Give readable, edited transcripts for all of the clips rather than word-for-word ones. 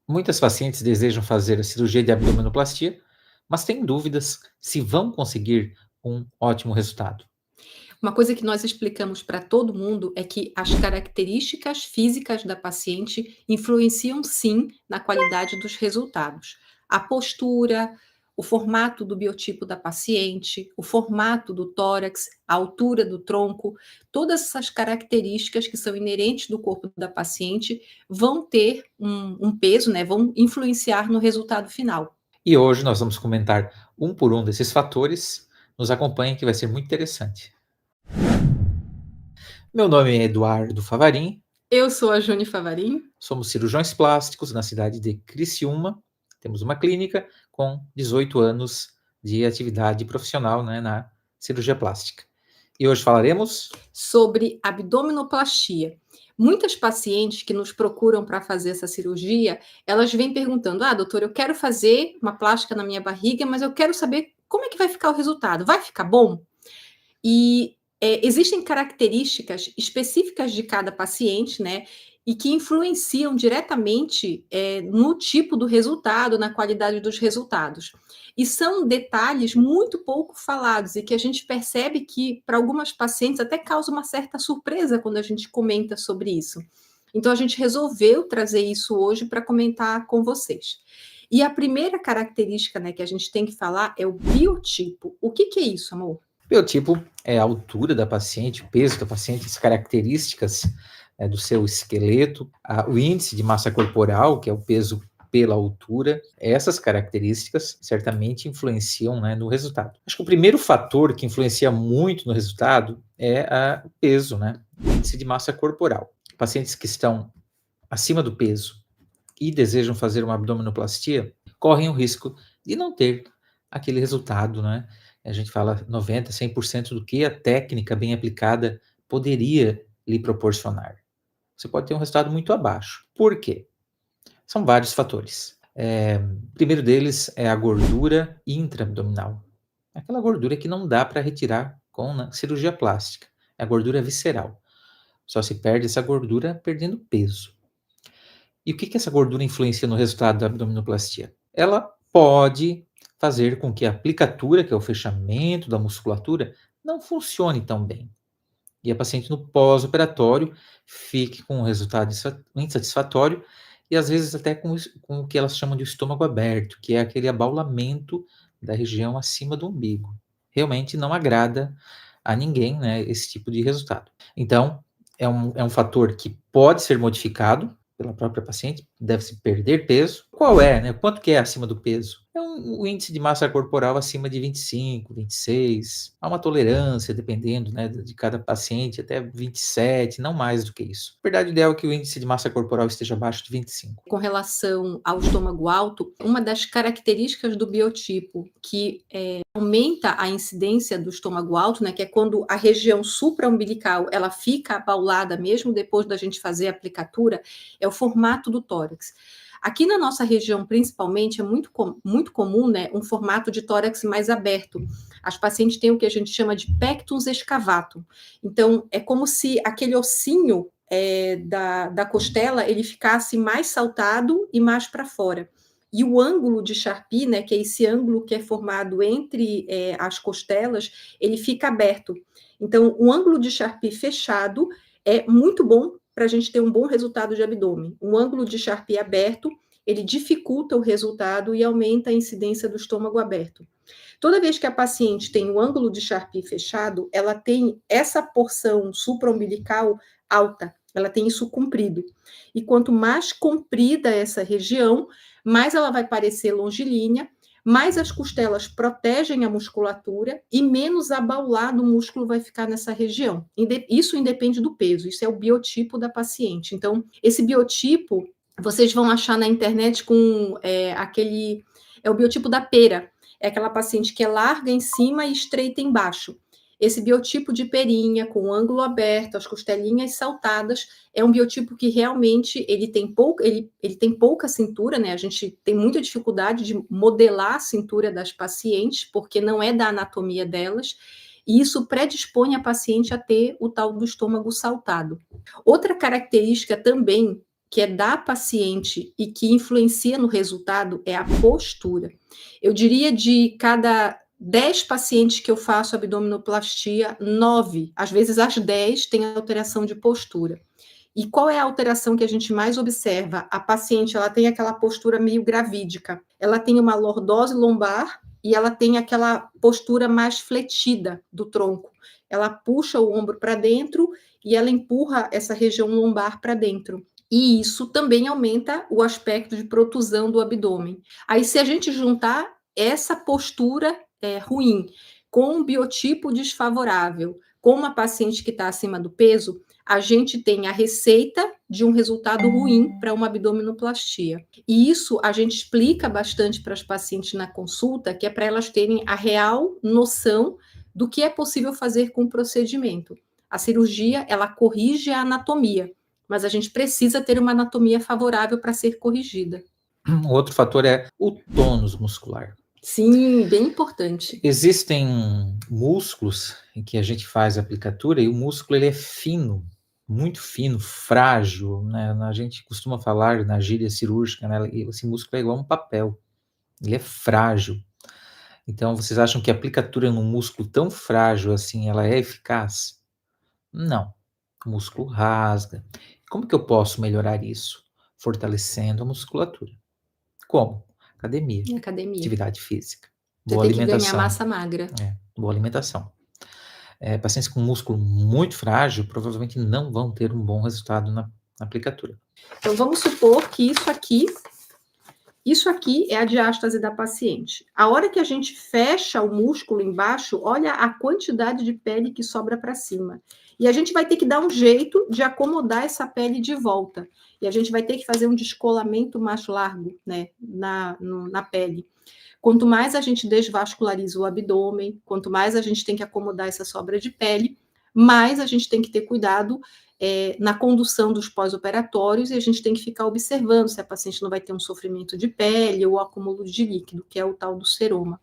Muitas pacientes desejam fazer a cirurgia de abdominoplastia, mas têm dúvidas se vão conseguir um ótimo resultado. Uma coisa que nós explicamos para todo mundo é que as características físicas da paciente influenciam sim na qualidade dos resultados. A postura, o formato do biotipo da paciente, o formato do tórax, a altura do tronco, todas essas características que são inerentes do corpo da paciente vão ter um peso, né, vão influenciar no resultado final. E hoje nós vamos comentar um por um desses fatores. Nos acompanhe que vai ser muito interessante. Meu nome é Eduardo Favarin, Eu sou a Juni Favarin. somos cirurgiões plásticos na cidade de Criciúma. Temos uma clínica com 18 anos de atividade profissional, né, na cirurgia plástica. E hoje falaremos sobre abdominoplastia. Muitas pacientes que nos procuram para fazer essa cirurgia, elas vêm perguntando: ah, doutor, eu quero fazer uma plástica na minha barriga, mas eu quero saber como é que vai ficar o resultado. Vai ficar bom? E existem características específicas de cada paciente, né? E que influenciam diretamente no tipo do resultado, na qualidade dos resultados. E são detalhes muito pouco falados e que a gente percebe que, para algumas pacientes, até causa uma certa surpresa quando a gente comenta sobre isso. Então, a gente resolveu trazer isso hoje para comentar com vocês. E a primeira característica, né, que a gente tem que falar é o biotipo. O que é isso, amor? biotipo, é a altura da paciente, o peso da paciente, as características do seu esqueleto, o índice de massa corporal, que é o peso pela altura, essas características certamente influenciam, né, no resultado. Acho que o primeiro fator que influencia muito no resultado é o peso, né, o índice de massa corporal. Pacientes que estão acima do peso e desejam fazer uma abdominoplastia correm o risco de não ter aquele resultado, né? A gente fala 90, 100% do que a técnica bem aplicada poderia lhe proporcionar. Você pode ter um resultado muito abaixo. Por quê? São vários fatores. O primeiro deles é a gordura intraabdominal. Aquela gordura que não dá para retirar com cirurgia plástica. É a gordura visceral. Só se perde essa gordura perdendo peso. E o que essa gordura influencia no resultado da abdominoplastia? Ela pode fazer com que a aplicatura, que é o fechamento da musculatura, não funcione tão bem. E a paciente no pós-operatório fique com um resultado insatisfatório e às vezes até com o que elas chamam de estômago aberto, que é aquele abaulamento da região acima do umbigo. Realmente não agrada a ninguém, né, esse tipo de resultado. Então, é um fator que pode ser modificado pela própria paciente, deve-se perder peso. Qual é, né? Quanto que é acima do peso? É o índice de massa corporal acima de 25, 26. Há uma tolerância, dependendo, né, de cada paciente, até 27, não mais do que isso. A verdade ideal é que o índice de massa corporal esteja abaixo de 25. Com relação ao estômago alto, uma das características do biotipo que aumenta a incidência do estômago alto, né, que é quando a região supraumbilical ela fica abaulada mesmo depois da gente fazer a aplicatura, é o formato do tórax. Aqui na nossa região, principalmente, é muito comum, né, um formato de tórax mais aberto. As pacientes têm o que a gente chama de pectus excavatum. Então, é como se aquele ossinho da costela ele ficasse mais saltado e mais para fora. E o ângulo de Charpy, né, que é esse ângulo que é formado entre as costelas, ele fica aberto. Então, o ângulo de Charpy fechado é muito bom para a gente ter um bom resultado de abdômen. Um ângulo de Charpy aberto, ele dificulta o resultado e aumenta a incidência do estômago aberto. Toda vez que a paciente tem o ângulo de Charpy fechado, ela tem essa porção supraumbilical alta, ela tem isso comprido. E quanto mais comprida essa região, mais ela vai parecer longilínea, mais as costelas protegem a musculatura e menos abaulado o músculo vai ficar nessa região. Isso independe do peso, isso é o biotipo da paciente. Então, esse biotipo, vocês vão achar na internet com aquele... É o biotipo da pera. É aquela paciente que é larga em cima e estreita embaixo. Esse biotipo de perinha, com o ângulo aberto, as costelinhas saltadas, é um biotipo que realmente ele tem pouca cintura, né? A gente tem muita dificuldade de modelar a cintura das pacientes, porque não é da anatomia delas, e isso predispõe a paciente a ter o tal do estômago saltado. Outra característica também que é da paciente e que influencia no resultado é a postura. Eu diria de cada 10 pacientes que eu faço abdominoplastia, 9, às vezes as 10, têm alteração de postura. E qual é a alteração que a gente mais observa? A paciente, ela tem aquela postura meio gravídica, ela tem uma lordose lombar e ela tem aquela postura mais fletida do tronco. Ela puxa o ombro para dentro e ela empurra essa região lombar para dentro. E isso também aumenta o aspecto de protusão do abdômen. Aí, se a gente juntar essa postura ruim com um biotipo desfavorável, com uma paciente que está acima do peso, a gente tem a receita de um resultado ruim para uma abdominoplastia. E isso a gente explica bastante para as pacientes na consulta, que é para elas terem a real noção do que é possível fazer com o procedimento. A cirurgia, ela corrige a anatomia, mas a gente precisa ter uma anatomia favorável para ser corrigida. Um outro fator é o tônus muscular. Sim, bem importante. Existem músculos em que a gente faz a aplicatura e o músculo ele é fino, muito fino, frágil, né? A gente costuma falar na gíria cirúrgica, né? Esse músculo é igual a um papel, ele é frágil. Então, vocês acham que a aplicatura num músculo tão frágil assim, ela é eficaz? Não. O músculo rasga. Como que eu posso melhorar isso? Fortalecendo a musculatura. Como? Academia. Academia. Atividade física. Você Boa tem que ganhar alimentação. massa magra. Boa alimentação. Pacientes com músculo muito frágil provavelmente não vão ter um bom resultado na aplicatura. Então, vamos supor que isso aqui é a diástase da paciente. A hora que a gente fecha o músculo embaixo, olha a quantidade de pele que sobra para cima. E a gente vai ter que dar um jeito de acomodar essa pele de volta. E a gente vai ter que fazer um descolamento mais largo, né, na pele. Quanto mais a gente desvasculariza o abdômen, quanto mais a gente tem que acomodar essa sobra de pele, mais a gente tem que ter cuidado na condução dos pós-operatórios e a gente tem que ficar observando se a paciente não vai ter um sofrimento de pele ou acúmulo de líquido, que é o tal do seroma.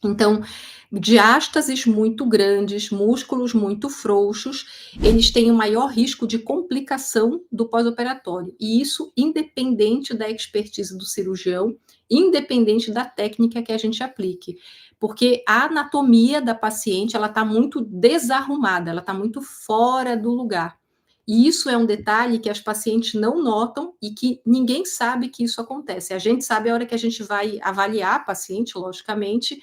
Então, diástases muito grandes, músculos muito frouxos, eles têm o maior risco de complicação do pós-operatório. E isso independente da expertise do cirurgião, independente da técnica que a gente aplique. Porque a anatomia da paciente, ela está muito desarrumada, ela está muito fora do lugar. E isso é um detalhe que as pacientes não notam e que ninguém sabe que isso acontece. A gente sabe a hora que a gente vai avaliar a paciente, logicamente,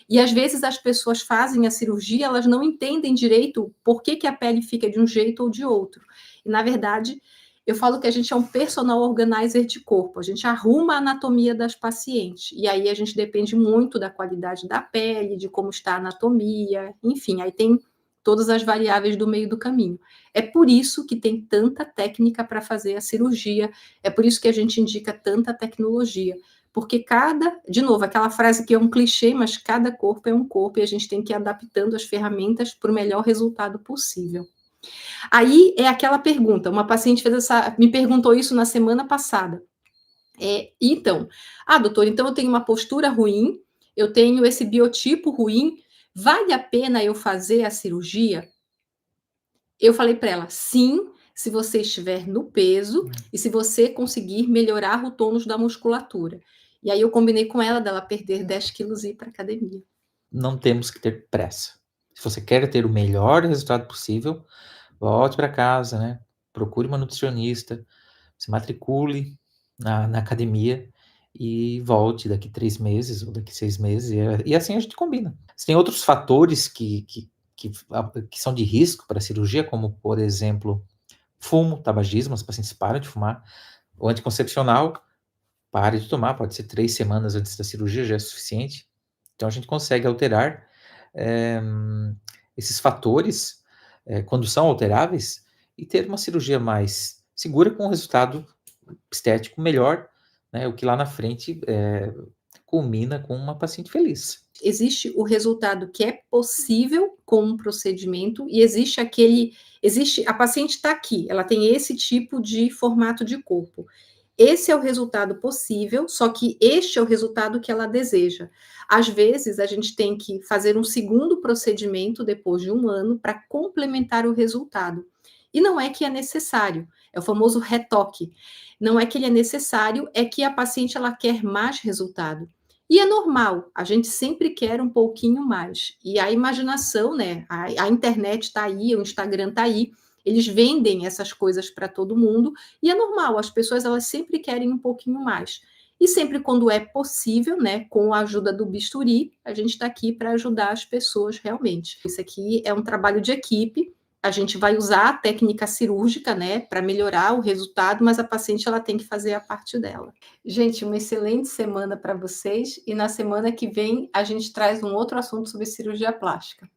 e às vezes as pessoas fazem a cirurgia, elas não entendem direito por que a pele fica de um jeito ou de outro. E, na verdade, eu falo que a gente é um personal organizer de corpo, a gente arruma a anatomia das pacientes, e aí a gente depende muito da qualidade da pele, de como está a anatomia, enfim, aí tem todas as variáveis do meio do caminho. É por isso que tem tanta técnica para fazer a cirurgia, é por isso que a gente indica tanta tecnologia, porque de novo, aquela frase que é um clichê, mas cada corpo é um corpo e a gente tem que ir adaptando as ferramentas para o melhor resultado possível. Aí é aquela pergunta, uma paciente me perguntou isso na semana passada. Então, doutor, então eu tenho uma postura ruim, eu tenho esse biotipo ruim, vale a pena eu fazer a cirurgia? Eu falei para ela, sim, se você estiver no peso e se você conseguir melhorar o tônus da musculatura. E aí eu combinei com ela dela perder 10 quilos e ir para academia. Não temos que ter pressa. Se você quer ter o melhor resultado possível, volte para casa, né? Procure uma nutricionista, se matricule na academia e volte daqui 3 meses ou daqui 6 meses, e assim a gente combina. Tem outros fatores que são de risco para a cirurgia, como, por exemplo, fumo, tabagismo, as pacientes param de fumar, o anticoncepcional, pare de tomar, pode ser 3 semanas antes da cirurgia, já é suficiente. Então, a gente consegue alterar esses fatores, quando são alteráveis, e ter uma cirurgia mais segura, com um resultado estético melhor, né, o que lá na frente culmina com uma paciente feliz. Existe o resultado que é possível com um procedimento e existe a paciente está aqui, ela tem esse tipo de formato de corpo. Esse é o resultado possível, só que este é o resultado que ela deseja. Às vezes, a gente tem que fazer um segundo procedimento depois de 1 ano para complementar o resultado. E não é que é necessário, é o famoso retoque. Não é que ele é necessário, é que a paciente ela quer mais resultado. E é normal, a gente sempre quer um pouquinho mais. E a imaginação, né? A internet está aí, o Instagram está aí, eles vendem essas coisas para todo mundo, e é normal, as pessoas elas sempre querem um pouquinho mais. E sempre quando é possível, né, com a ajuda do bisturi, a gente está aqui para ajudar as pessoas realmente. Isso aqui é um trabalho de equipe, a gente vai usar a técnica cirúrgica, né, para melhorar o resultado, mas a paciente ela tem que fazer a parte dela. Gente, uma excelente semana para vocês, e na semana que vem a gente traz um outro assunto sobre cirurgia plástica.